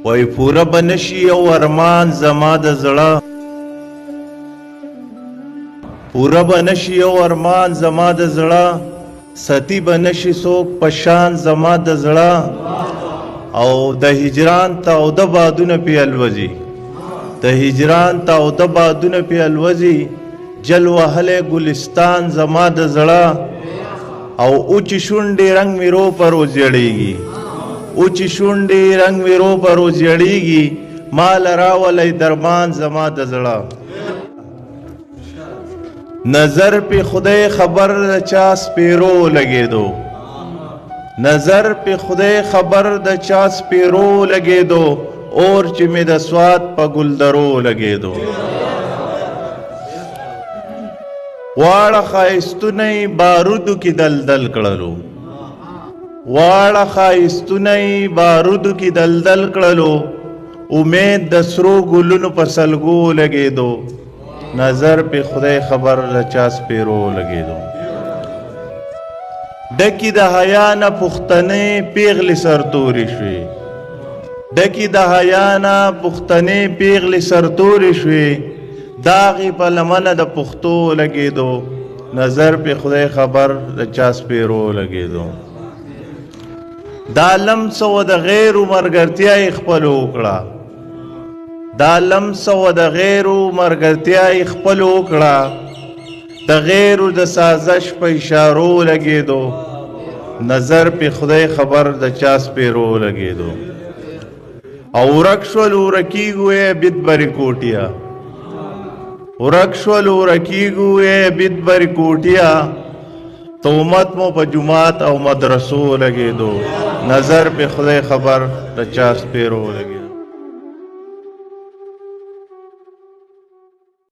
وای پورا بنشي او ارمان زما د زړه، پورا بنشي او ارمان زما د زړه، ستی بنشي څوک پشان زما د زړه، او د هجران ته او د بادونه پی الوزي، د هجران ته او د بادونه پی الوزي، جل وهله ګلستان زما د زړه، او اوچ شونډې رنگ می رو پر وزړیږي، اوچ شونډې رنگ می رو پر وزړیږي، مال راولې درمان زما د زړه. نظر پی خدای خبر د چا سپیرو لګیدو، نظر پی خدای خبر د چا سپیرو لګیدو، اور چې می د سواد په ګلدرو لګیدو. واړه ښایستونه بارودو کې دلدل کړلو، واړه ښایستونه بارودو کې دلدل کړلو، امید د سرو ګلونو په سلګو لګیدو، نظر پی خدای خبر د چا سپیرو لګیدو. ډکی د حیا نه پښتنې پیغلې سرتورې شوې، ډکی د حیا نه پښتنې پیغلې سرتورې شوې، داغې په لمنه د پښتو لګیدو، نظر پی خدای خبر د چا سپیرو لګیدو. دا لمس و د غیر مرګرتیا خپل وکړه، دا لمس و د غیرو مرګرتیا خپل وکړه، د غیرو د سازش په اشارو لګیدو، نظر پی خدای خبر د چا سپیرو لګیدو. او ورک شول ورکیږو بید بری کوټیا، ورک شول ورکیږو بید بری کوټیا، تومت مو په جماعت او مدرسو لګیدو، نظر پی خدای خبر د چا سپیرو لګیدو.